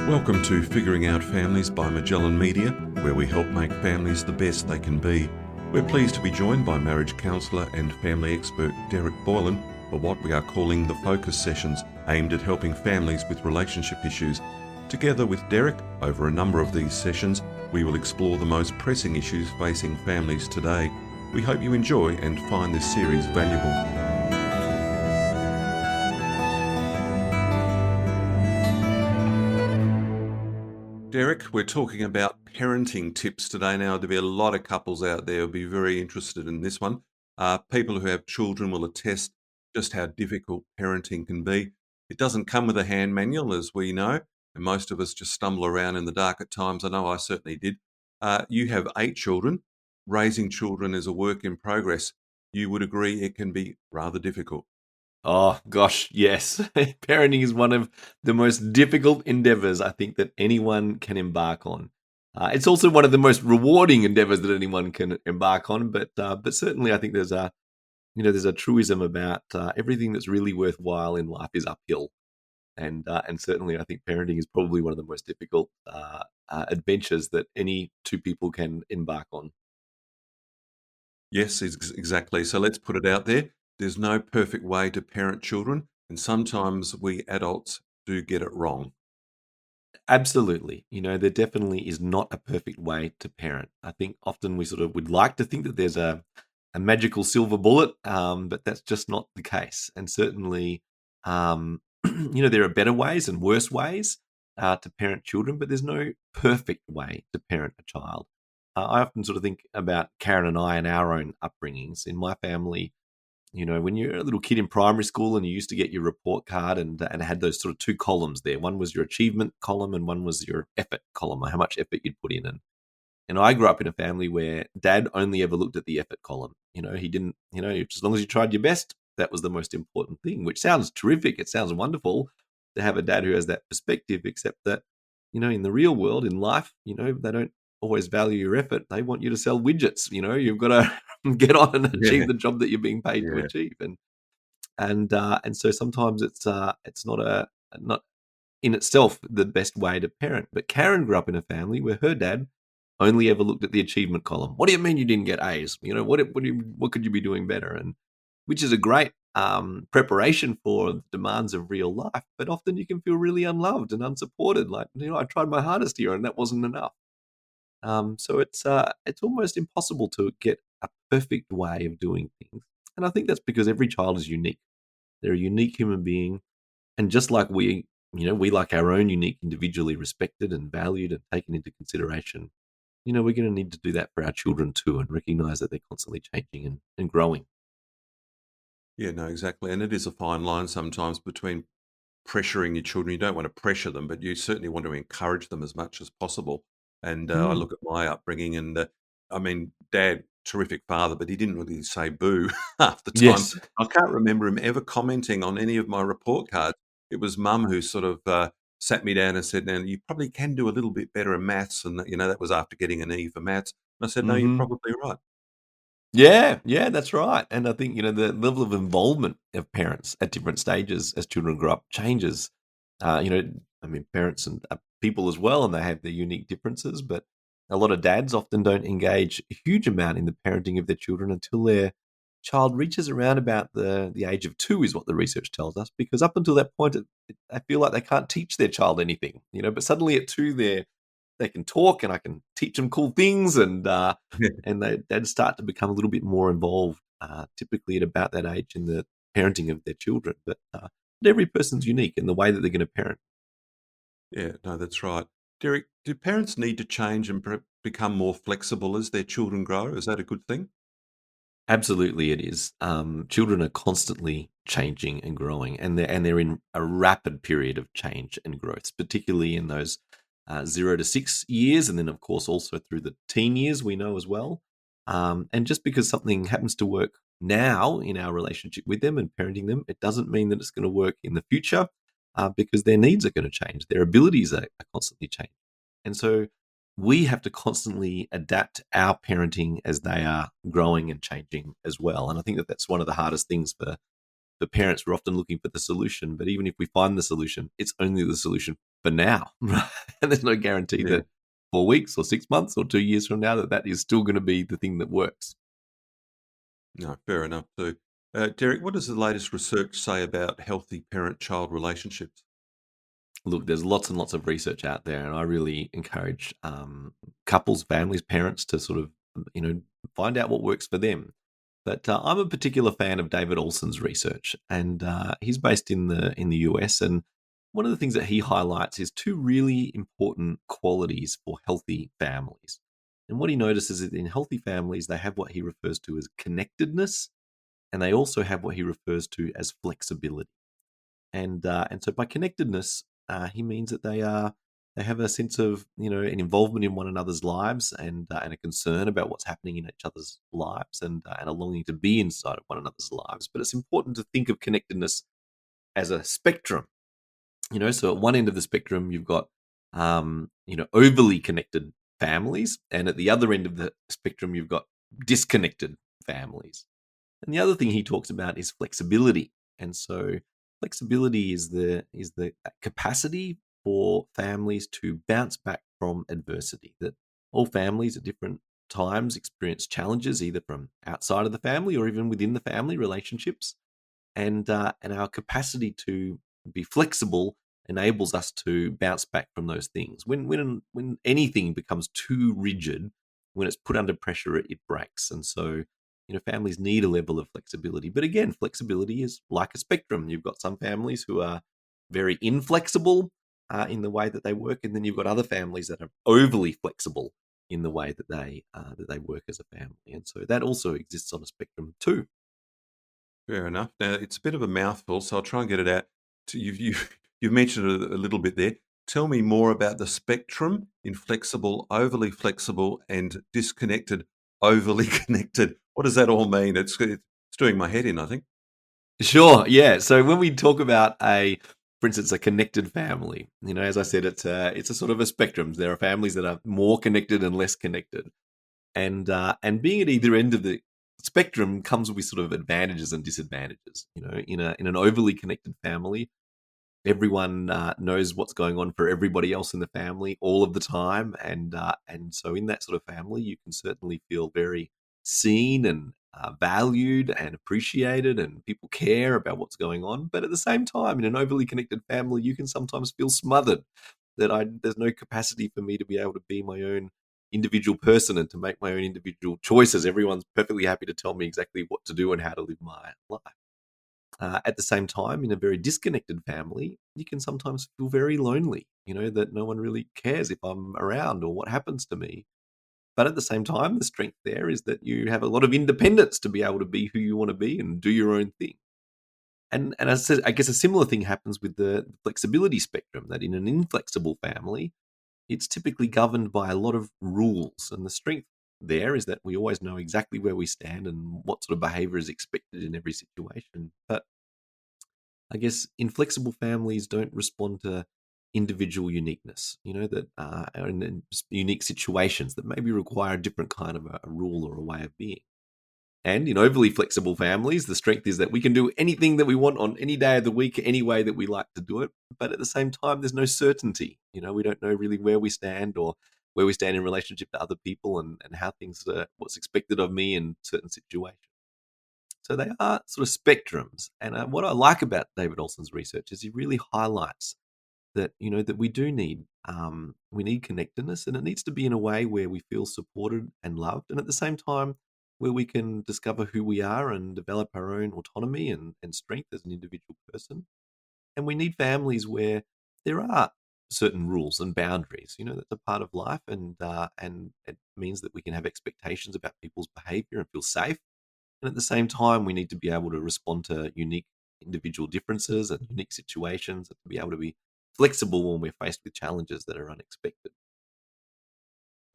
Welcome to Figuring Out Families by Magellan Media, where we help make families the best they can be. We're pleased to be joined by marriage counsellor and family expert Derek Boylen for what we are calling the Focus Sessions, aimed at helping families with relationship issues. Together with Derek, over a number of these sessions, we will explore the most pressing issues facing families today. We hope you enjoy and find this series valuable. Derek, we're talking about parenting tips today. Now, there'll be a lot of couples out there who'll be very interested in this one. People who have children will attest just how difficult parenting can be. It doesn't come with a hand manual, as we know, and most of us just stumble around in the dark at times. I know I certainly did. You have 8 children. Raising children is a work in progress. You would agree it can be rather difficult. Oh, gosh, yes. Parenting is one of the most difficult endeavors I think that anyone can embark on. It's also one of the most rewarding endeavors that anyone can embark on, but certainly I think there's a truism about everything that's really worthwhile in life is uphill. And certainly I think parenting is probably one of the most difficult adventures that any two people can embark on. Yes, exactly. So let's put it out there. There's no perfect way to parent children, and sometimes we adults do get it wrong. Absolutely. There definitely is not a perfect way to parent. I think often we sort of would like to think that there's a magical silver bullet, but that's just not the case. And certainly, there are better ways and worse ways to parent children, but there's no perfect way to parent a child. I often sort of think about Karen and I and our own upbringings. In my family, when you're a little kid in primary school and you used to get your report card and had those sort of 2 columns there. One was your achievement column and one was your effort column, or how much effort you'd put in. And I grew up in a family where Dad only ever looked at the effort column. He didn't, as long as you tried your best, that was the most important thing, which sounds terrific. It sounds wonderful to have a dad who has that perspective, except that, in the real world, in life, they don't always value your effort. They want you to sell widgets. You've got to get on and achieve Yeah, the job that you're being paid to yeah. achieve. And so sometimes it's not in itself the best way to parent. But Karen grew up in a family where her dad only ever looked at the achievement column. What do you mean you didn't get A's? What could you be doing better? And which is a great preparation for the demands of real life. But often you can feel really unloved and unsupported. Like, I tried my hardest here and that wasn't enough. So it's almost impossible to get a perfect way of doing things. And I think that's because every child is unique. They're a unique human being. And just like we like our own unique, individually respected and valued and taken into consideration, we're going to need to do that for our children too, and recognize that they're constantly changing and growing. Yeah, no, exactly. And it is a fine line sometimes between pressuring your children. You don't want to pressure them, but you certainly want to encourage them as much as possible. And I Mm. look at my upbringing, and I mean, Dad, terrific father, but he didn't really say boo half the time. Yes. I can't remember him ever commenting on any of my report cards. It was Mum who sort of sat me down and said, "Now you probably can do a little bit better in maths," and that was after getting an E for maths. And I said, "No, you're Hmm. probably right." Yeah, that's right. And I think, the level of involvement of parents at different stages as children grow up changes. I mean, parents and people as well, and they have their unique differences, but a lot of dads often don't engage a huge amount in the parenting of their children until their child reaches around about the age of 2, is what the research tells us, because up until that point, I feel like they can't teach their child anything, but suddenly at 2, they can talk and I can teach them cool things, and they'd start to become a little bit more involved, typically at about that age in the parenting of their children. But every person's unique in the way that they're going to parent. Yeah, no, that's right. Derek, do parents need to change and become more flexible as their children grow? Is that a good thing? Absolutely, it is. Children are constantly changing and growing, and they're in a rapid period of change and growth, particularly in those 0 to 6 years, and then of course also through the teen years. We know as well. And just because something happens to work now in our relationship with them and parenting them, it doesn't mean that it's going to work in the future, because their needs are going to change, their abilities are constantly changing, and so we have to constantly adapt our parenting as they are growing and changing as well. And I think that that's one of the hardest things for for parents, we're often looking for the solution. But even if we find the solution, it's only the solution for now, right? And there's no guarantee Yeah. that 4 weeks or 6 months or 2 years from now that is still going to be the thing that works. No, fair enough too. Derek, what does the latest research say about healthy parent-child relationships? Look, there's lots and lots of research out there, and I really encourage couples, families, parents to sort of find out what works for them. But I'm a particular fan of David Olson's research, and he's based in the US. And one of the things that he highlights is two really important qualities for healthy families. And what he notices is in healthy families, they have what he refers to as connectedness, and they also have what he refers to as flexibility. And so by connectedness, he means that they have a sense of an involvement in one another's lives, and a concern about what's happening in each other's lives, and a longing to be inside of one another's lives. But it's important to think of connectedness as a spectrum. So at one end of the spectrum, you've got overly connected families, and at the other end of the spectrum, you've got disconnected families. And the other thing he talks about is flexibility. And so flexibility is the capacity for families to bounce back from adversity. That all families at different times experience challenges, either from outside of the family or even within the family relationships. And our capacity to be flexible enables us to bounce back from those things. When anything becomes too rigid, when it's put under pressure, it breaks. And so families need a level of flexibility. But again, flexibility is like a spectrum. You've got some families who are very inflexible in the way that they work, and then you've got other families that are overly flexible in the way that they work as a family. And so that also exists on a spectrum too. Fair enough. Now, it's a bit of a mouthful, so I'll try and get it out. You've mentioned it a little bit there. Tell me more about the spectrum: inflexible, overly flexible, and disconnected, overly connected. What does that all mean? It's doing my head in, I think. Sure, yeah. So when we talk about for instance, a connected family, as I said, it's a sort of a spectrum. There are families that are more connected and less connected, and being at either end of the spectrum comes with sort of advantages and disadvantages. In an overly connected family, everyone knows what's going on for everybody else in the family all of the time, and so in that sort of family, you can certainly feel very seen and valued and appreciated, and people care about what's going on. But at the same time, in an overly connected family, you can sometimes feel smothered. There's no capacity for me to be able to be my own individual person and to make my own individual choices. Everyone's perfectly happy to tell me exactly what to do and how to live my life. At the same time, in a very disconnected family, you can sometimes feel very lonely, that no one really cares if I'm around or what happens to me. But at the same time, the strength there is that you have a lot of independence to be able to be who you want to be and do your own thing. And as I said, I guess a similar thing happens with the flexibility spectrum, that in an inflexible family, it's typically governed by a lot of rules. And the strength there is that we always know exactly where we stand and what sort of behavior is expected in every situation. But I guess inflexible families don't respond to individual uniqueness, that are in unique situations that maybe require a different kind of a rule or a way of being. And in overly flexible families, the strength is that we can do anything that we want on any day of the week, any way that we like to do it. But at the same time, there's no certainty. We don't know really where we stand or where we stand in relationship to other people, and how things what's expected of me in certain situations. So they are sort of spectrums. And what I like about David Olson's research is he really highlights that that we need connectedness, and it needs to be in a way where we feel supported and loved, and at the same time where we can discover who we are and develop our own autonomy and strength as an individual person. And we need families where there are certain rules and boundaries. That's a part of life, and it means that we can have expectations about people's behavior and feel safe. And at the same time, we need to be able to respond to unique individual differences and unique situations, and to be able to be flexible when we're faced with challenges that are unexpected.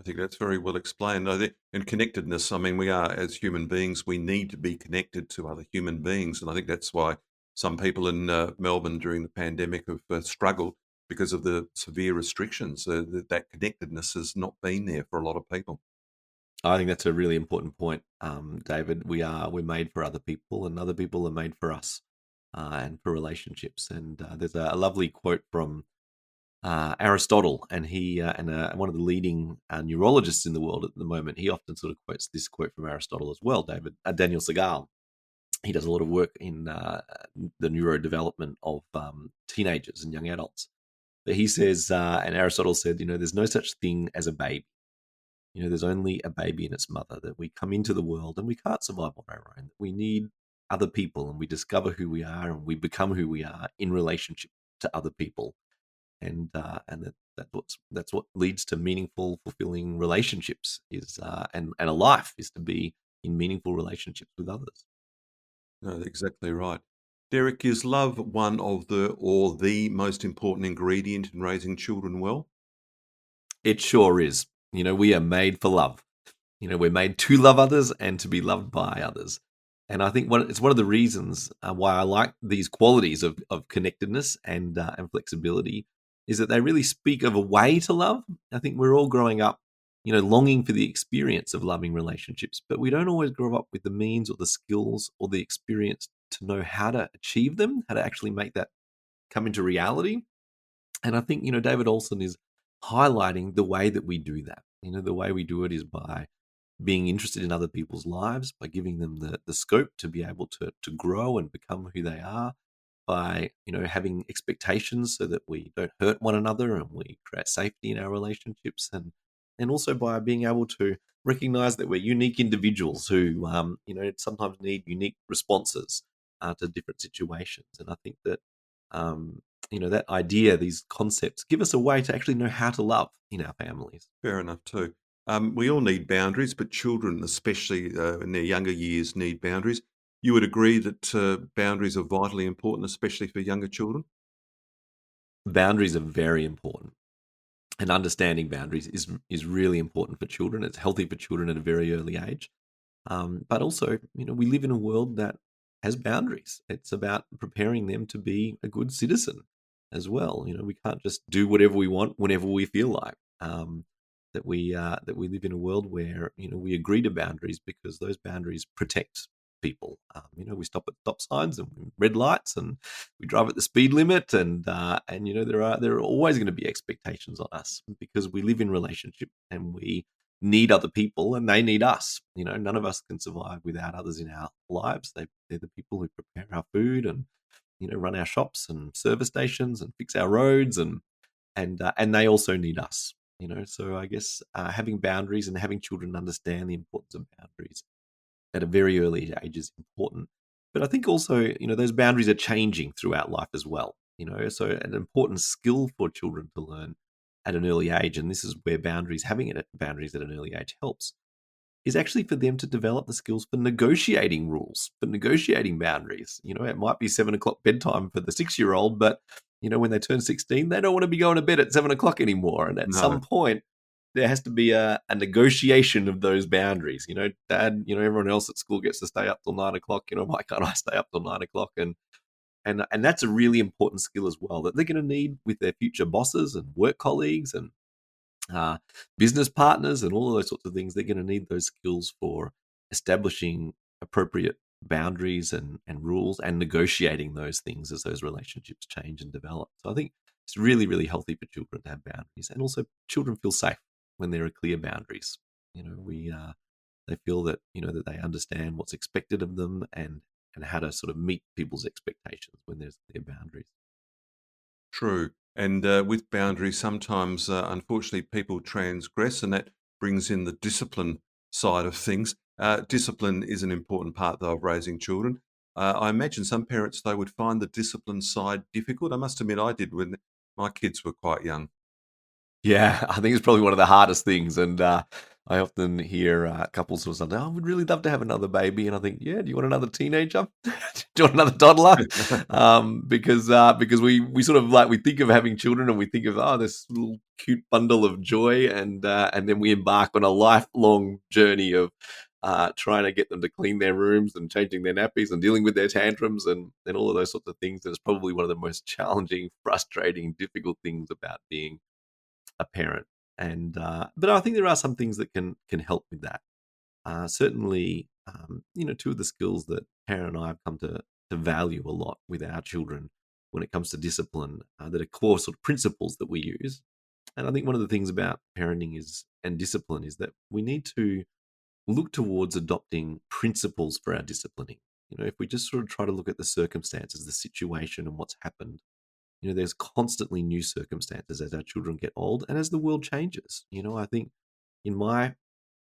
I think that's very well explained. I think, and connectedness, I mean, we are, as human beings, we need to be connected to other human beings. And I think that's why some people in Melbourne during the pandemic have struggled because of the severe restrictions. That connectedness has not been there for a lot of people. I think that's a really important point, David. We're made for other people, and other people are made for us. and for relationships. And there's a lovely quote from Aristotle, and he and one of the leading neurologists in the world at the moment. He often sort of quotes this quote from Aristotle as well. Daniel Segal. He does a lot of work in the neurodevelopment of teenagers and young adults. But he says, and Aristotle said, there's no such thing as a baby. There's only a baby and its mother, that we come into the world and we can't survive on our own. We need other people, and we discover who we are and we become who we are in relationship to other people. And that's what leads to meaningful, fulfilling relationships is and a life is to be in meaningful relationships with others. No, that's exactly right. Derek, is love one of the most important ingredient in raising children well? It sure is. We are made for love. We're made to love others and to be loved by others. And I think it's one of the reasons why I like these qualities of connectedness and flexibility is that they really speak of a way to love. I think we're all growing up, longing for the experience of loving relationships, but we don't always grow up with the means or the skills or the experience to know how to achieve them, how to actually make that come into reality. And I think, David Olson is highlighting the way that we do that. The way we do it is by being interested in other people's lives, by giving them the scope to be able to grow and become who they are, by having expectations so that we don't hurt one another and we create safety in our relationships, and also by being able to recognize that we're unique individuals who sometimes need unique responses to different situations. And I think that that idea, these concepts, give us a way to actually know how to love in our families. Fair enough too. We all need boundaries, but children, especially in their younger years, need boundaries. You would agree that boundaries are vitally important, especially for younger children? Boundaries are very important, and understanding boundaries is really important for children. It's healthy for children at a very early age. But also, we live in a world that has boundaries. It's about preparing them to be a good citizen as well. We can't just do whatever we want whenever we feel like. That we live in a world where we agree to boundaries because those boundaries protect people. We stop at stop signs and red lights, and we drive at the speed limit, and there are always going to be expectations on us because we live in relationship and we need other people and they need us. None of us can survive without others in our lives. They're the people who prepare our food and run our shops and service stations and fix our roads, and they also need us. So I guess having boundaries and having children understand the importance of boundaries at a very early age is important. But I think also those boundaries are changing throughout life as well. So an important skill for children to learn at an early age, and this is where having boundaries at an early age helps, is actually for them to develop the skills for negotiating rules, for negotiating boundaries. It might be 7 o'clock bedtime for the 6-year-old, but when they turn 16, they don't want to be going to bed at 7 o'clock anymore. And at No. some point, there has to be a negotiation of those boundaries. Dad, everyone else at school gets to stay up till 9 o'clock. Why can't I stay up till 9 o'clock? And that's a really important skill as well that they're going to need with their future bosses and work colleagues and business partners and all of those sorts of things. They're going to need those skills for establishing appropriate boundaries and rules and negotiating those things as those relationships change and develop. So I think it's really, really healthy for children to have boundaries, and also children feel safe when there are clear boundaries. We They feel that that they understand what's expected of them and how to sort of meet people's expectations when there's clear boundaries. True. And with boundaries, sometimes, unfortunately, people transgress, and that brings in the discipline side of things. Discipline is an important part, though, of raising children. I imagine some parents, they would find the discipline side difficult. I must admit, I did when my kids were quite young. Yeah, I think it's probably one of the hardest things, and I often hear couples who say, "Oh, I would really love to have another baby," and I think, "Yeah, do you want another teenager? Do you want another toddler?" Because we sort of like we think of having children and we think of this little cute bundle of joy, and then we embark on a lifelong journey of trying to get them to clean their rooms and changing their nappies and dealing with their tantrums and all of those sorts of things. And it's probably one of the most challenging, frustrating, difficult things about being a parent. And but I think there are some things that can help with that. Certainly, two of the skills that Karen and I have come to to value a lot with our children when it comes to discipline, that are core sort of principles that we use. And I think one of the things about parenting is and discipline is that we need to look towards adopting principles for our disciplining. If we just sort of try to look at the circumstances, the situation, and what's happened, there's constantly new circumstances as our children get old and as the world changes. I think in my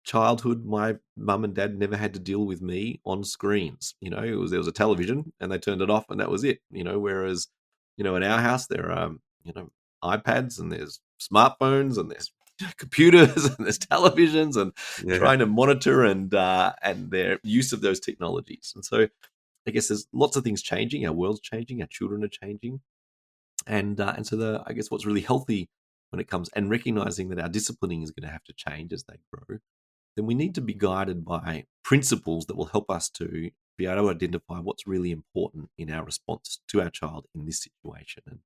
childhood, my mum and dad never had to deal with me on screens. There was a television and they turned it off and that was it. Whereas, in our house there are, iPads and there's smartphones and there's computers and there's televisions and Yeah. trying to monitor and their use of those technologies. And so I guess there's lots of things changing. Our world's changing. Our children are changing. And so I guess what's really healthy when it comes and recognizing that our disciplining is going to have to change as they grow, then we need to be guided by principles that will help us to be able to identify what's really important in our response to our child in this situation. And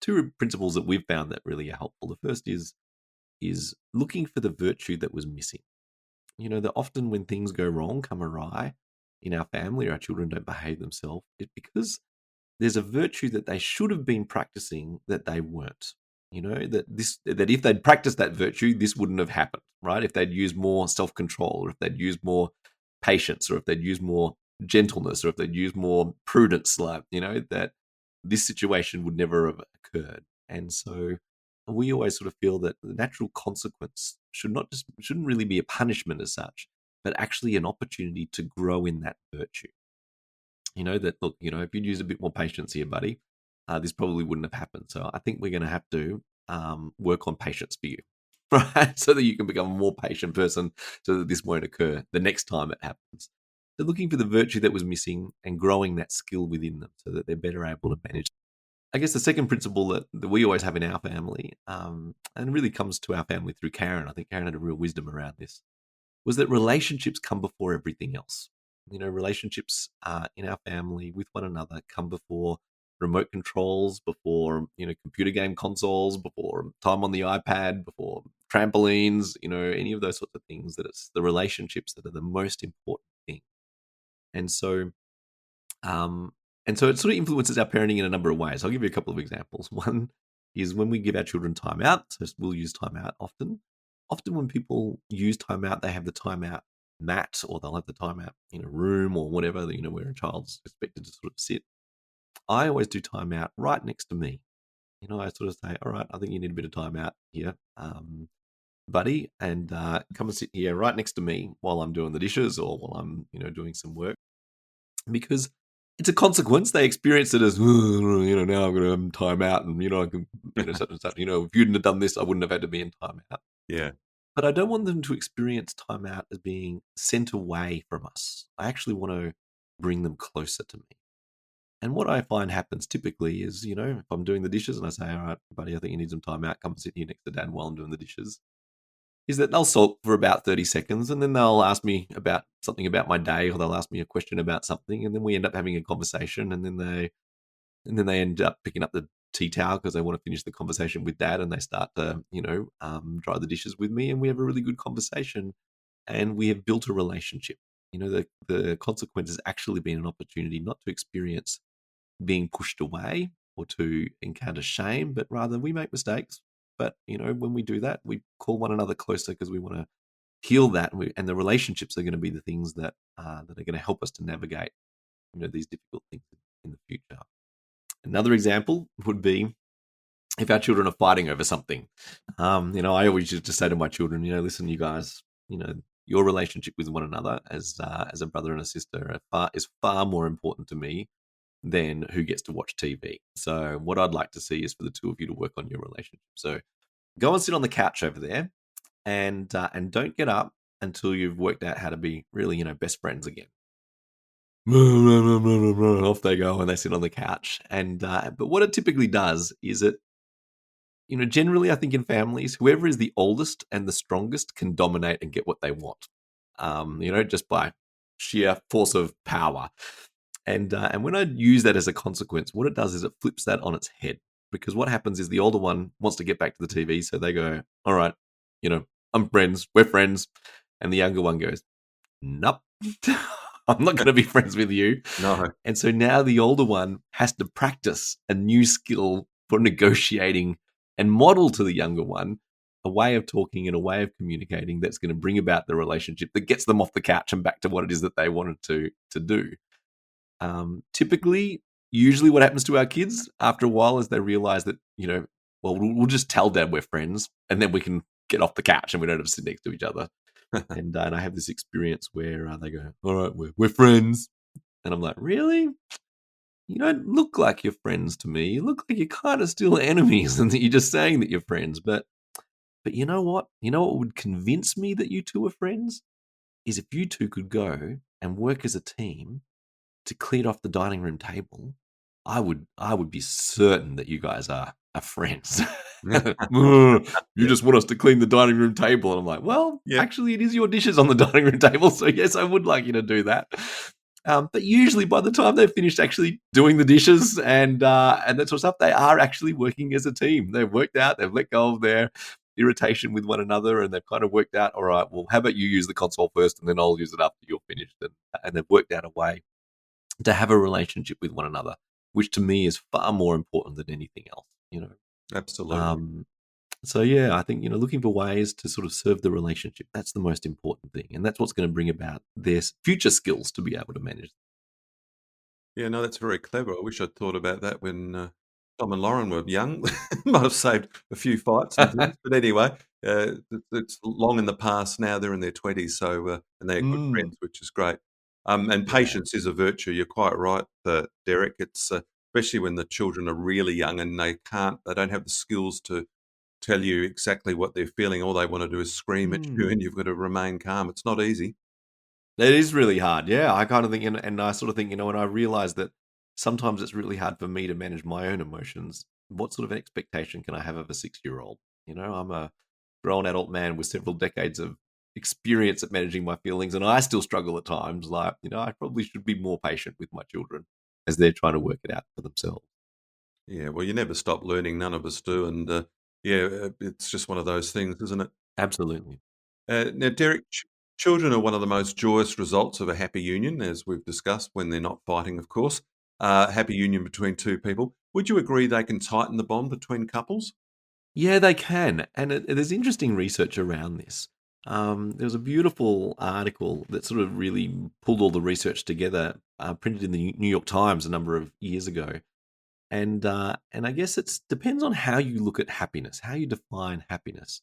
two principles that we've found that really are helpful. The first is looking for the virtue that was missing. That often when things go wrong, come awry in our family or our children don't behave themselves, it's because there's a virtue that they should have been practicing that they weren't. That if they'd practiced that virtue, this wouldn't have happened, right? If they'd used more self-control, or if they'd used more patience, or if they'd used more gentleness, or if they'd used more prudence, that this situation would never have occurred. And so we always sort of feel that the natural consequence shouldn't really be a punishment as such, but actually an opportunity to grow in that virtue. That look, if you'd use a bit more patience here, buddy, this probably wouldn't have happened. So I think we're going to have to work on patience for you, right? So that you can become a more patient person, so that this won't occur the next time it happens. So looking for the virtue that was missing and growing that skill within them, so that they're better able to manage. I guess the second principle that we always have in our family, and really comes to our family through Karen. I think Karen had a real wisdom around this, was that relationships come before everything else. Relationships in our family with one another come before remote controls, before computer game consoles, before time on the iPad, before trampolines, any of those sorts of things. That it's the relationships that are the most important thing. And so it sort of influences our parenting in a number of ways. I'll give you a couple of examples. One is when we give our children time out. So we'll use time out often. Often when people use time out, they have the time out mat, or they'll have the time out in a room or whatever, where a child's expected to sort of sit. I always do time out right next to me. I sort of say, all right, I think you need a bit of time out here, buddy, and come and sit here right next to me while I'm doing the dishes or while I'm, doing some work. Because it's a consequence. They experience it as, now I'm going to have time out, and I can, such and such. If you hadn't have done this, I wouldn't have had to be in time out. Yeah. But I don't want them to experience time out as being sent away from us. I actually want to bring them closer to me. And what I find happens typically is, if I'm doing the dishes and I say, all right, buddy, I think you need some time out, come and sit here next to Dad while I'm doing the dishes, is that they'll sulk for about 30 seconds and then they'll ask me about something about my day, or they'll ask me a question about something, and then we end up having a conversation, and then they end up picking up the tea towel because they want to finish the conversation with Dad, and they start to, dry the dishes with me, and we have a really good conversation, and we have built a relationship. The consequence has actually been an opportunity not to experience being pushed away or to encounter shame, but rather we make mistakes. But, when we do that, we call one another closer because we want to heal that. And the relationships are going to be the things that are going to help us to navigate, these difficult things in the future. Another example would be if our children are fighting over something. I always used to say to my children, listen, you guys, your relationship with one another as a brother and a sister is far more important to me than who gets to watch TV. So what I'd like to see is for the two of you to work on your relationship. So go and sit on the couch over there, and don't get up until you've worked out how to be really, best friends again. Off they go and they sit on the couch. And but what it typically does is it, generally I think in families, whoever is the oldest and the strongest can dominate and get what they want. Just by sheer force of power. And when I use that as a consequence, what it does is it flips that on its head. Because what happens is the older one wants to get back to the TV, so they go, all right, I'm friends, we're friends. And the younger one goes, nope. I'm not going to be friends with you. No. And so now the older one has to practice a new skill for negotiating and model to the younger one a way of talking and a way of communicating that's going to bring about the relationship that gets them off the couch and back to what it is that they wanted to do. Typically, usually what happens to our kids after a while is they realize that, well, we'll just tell dad we're friends and then we can get off the couch and we don't have to sit next to each other. And I have this experience where they go, all right, we're friends. And I'm like, really? You don't look like you're friends to me. You look like you're kind of still enemies and that you're just saying that you're friends. But you know what? You know what would convince me that you two are friends? Is if you two could go and work as a team to clean off the dining room table, I would be certain that you guys are friends. You just want us to clean the dining room table, and I'm like, well, Yeah. actually, it is your dishes on the dining room table, so yes, I would like you to do that. But usually, by the time they've finished actually doing the dishes and that sort of stuff, they are actually working as a team. They've worked out, they've let go of their irritation with one another, and they've kind of worked out, all right, well, how about you use the console first, and then I'll use it after you're finished, and they've worked out a way to have a relationship with one another, which to me is far more important than anything else. Absolutely. Um, so yeah, I think looking for ways to sort of serve the relationship, that's the most important thing, and that's what's going to bring about their future skills to be able to manage. Yeah, no, that's very clever. I wish I'd thought about that when Tom and Lauren were young. Might have saved a few fights and things. But anyway, it's long in the past now. They're in their 20s, so and they're good Mm, friends, which is great. And yeah. patience is a virtue. You're quite right, Derek. It's especially when the children are really young and they don't have the skills to tell you exactly what they're feeling. All they want to do is scream at you, Mm. and you've got to remain calm. It's not easy. It is really hard. Yeah, I kind of think, and I sort of think, when I realize that sometimes it's really hard for me to manage my own emotions, what sort of expectation can I have of a 6-year-old? I'm a grown adult man with several decades of experience at managing my feelings, and I still struggle at times. Like, I probably should be more patient with my children as they're trying to work it out for themselves. Yeah, well, you never stop learning. None of us do, and yeah, it's just one of those things, isn't it? Absolutely. Now, Derek, children are one of the most joyous results of a happy union, as we've discussed, when they're not fighting, of course. Happy union between two people. Would you agree they can tighten the bond between couples? Yeah, they can. And there's interesting research around this. There was a beautiful article that sort of really pulled all the research together, printed in the New York Times a number of years ago. And I guess it depends on how you look at happiness, how you define happiness.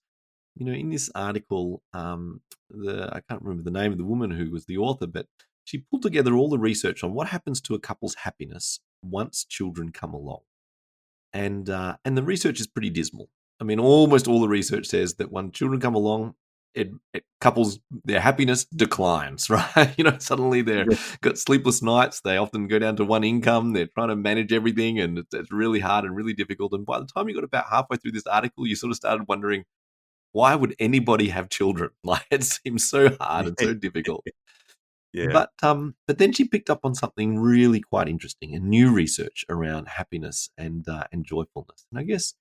In this article, I can't remember the name of the woman who was the author, but she pulled together all the research on what happens to a couple's happiness once children come along. And the research is pretty dismal. I mean, almost all the research says that when children come along, it couples their happiness declines, right? Suddenly they're Yeah. got sleepless nights. They often go down to one income. They're trying to manage everything, and it's really hard and really difficult. And by the time you got about halfway through this article, you sort of started wondering, why would anybody have children? Like, it seems so hard and so difficult. Yeah. But then she picked up on something really quite interesting, and new research around happiness and joyfulness. And I guess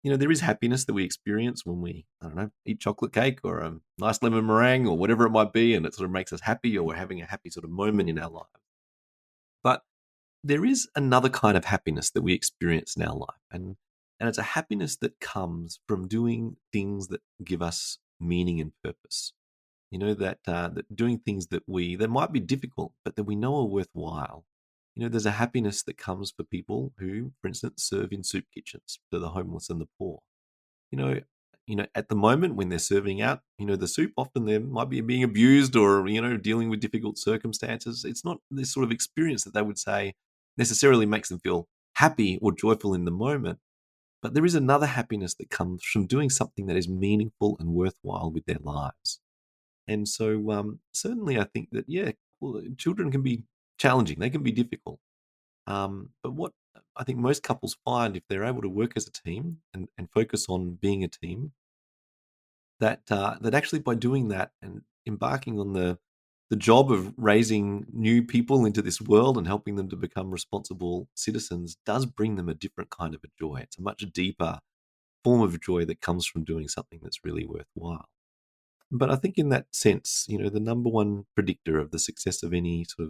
there is happiness that we experience when we, I don't know, eat chocolate cake or a nice lemon meringue or whatever it might be, and it sort of makes us happy, or we're having a happy sort of moment in our life. But there is another kind of happiness that we experience in our life, and it's a happiness that comes from doing things that give us meaning and purpose. That doing things that might be difficult, but that we know are worthwhile. There's a happiness that comes for people who, for instance, serve in soup kitchens for the homeless and the poor. you know, at the moment when they're serving out, the soup, often they might be being abused or, dealing with difficult circumstances. It's not this sort of experience that they would say necessarily makes them feel happy or joyful in the moment. But there is another happiness that comes from doing something that is meaningful and worthwhile with their lives. And so, certainly, I think that, yeah, well, children can be challenging, they can be difficult. But what I think most couples find, if they're able to work as a team and focus on being a team, that actually by doing that and embarking on the job of raising new people into this world and helping them to become responsible citizens does bring them a different kind of a joy. It's a much deeper form of joy that comes from doing something that's really worthwhile. But I think in that sense, the number one predictor of the success of any sort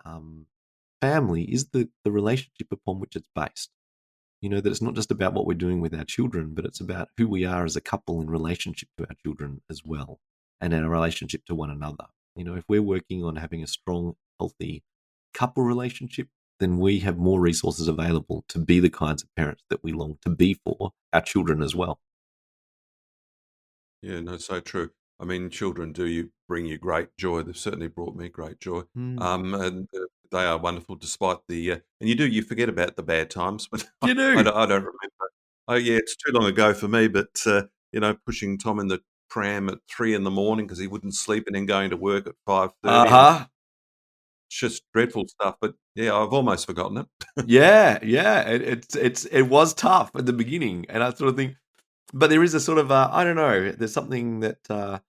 of family is the relationship upon which it's based. That it's not just about what we're doing with our children, but it's about who we are as a couple in relationship to our children as well, and in our relationship to one another. If we're working on having a strong, healthy couple relationship, then we have more resources available to be the kinds of parents that we long to be for our children as well. Yeah, no, so true. I mean, children bring you great joy. They've certainly brought me great joy. Mm. And they are wonderful despite and you forget about the bad times, but You I do. don't remember. Oh yeah, it's too long ago for me, but pushing Tom in the pram at 3 in the morning because he wouldn't sleep and then going to work at 5:30 and Uh-huh. it's just dreadful stuff. But yeah, I've almost forgotten it. Yeah, yeah. It was tough at the beginning, and I sort of think, but there is a sort of I don't know. There's something that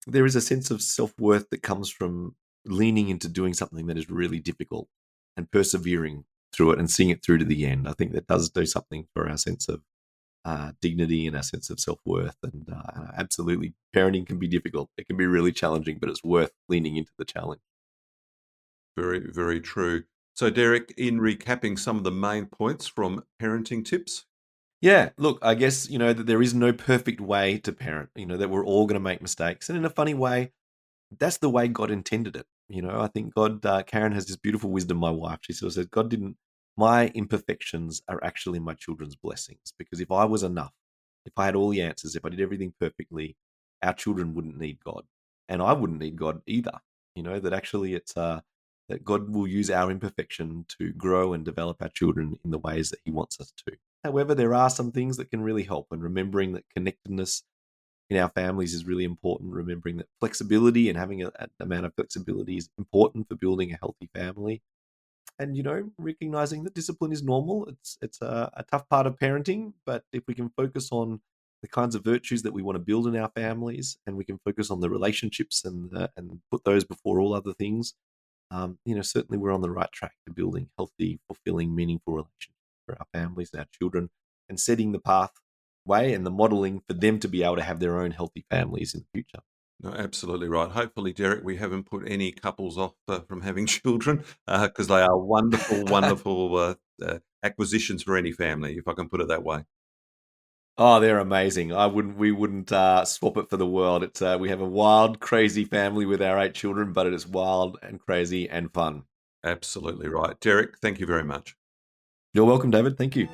there is a sense of self worth that comes from leaning into doing something that is really difficult and persevering through it and seeing it through to the end. I think that does do something for our sense of dignity and our sense of self worth. And absolutely, parenting can be difficult. It can be really challenging, but it's worth leaning into the challenge. Very, very true. So, Derek, in recapping some of the main points from parenting tips. Yeah, look, I guess, that there is no perfect way to parent, that we're all going to make mistakes. And in a funny way, that's the way God intended it. I think God, Karen has this beautiful wisdom, my wife. She sort of says, God didn't, my imperfections are actually my children's blessings. Because if I was enough, if I had all the answers, if I did everything perfectly, our children wouldn't need God. And I wouldn't need God either. That actually that God will use our imperfection to grow and develop our children in the ways that He wants us to. However, there are some things that can really help, and remembering that connectedness in our families is really important. Remembering that flexibility and having an amount of flexibility is important for building a healthy family. And recognizing that discipline is normal. It's a tough part of parenting, but if we can focus on the kinds of virtues that we want to build in our families, and we can focus on the relationships and put those before all other things, certainly we're on the right track to building healthy, fulfilling, meaningful relationships for our families and our children, and setting the pathway and the modeling for them to be able to have their own healthy families in the future. No, absolutely right. Hopefully, Derek, we haven't put any couples off from having children because they are wonderful, wonderful acquisitions for any family, if I can put it that way. Oh, they're amazing. We wouldn't swap it for the world. It's we have a wild, crazy family with our 8 children, but it is wild and crazy and fun. Absolutely right. Derek, thank you very much. You're welcome, David. Thank you.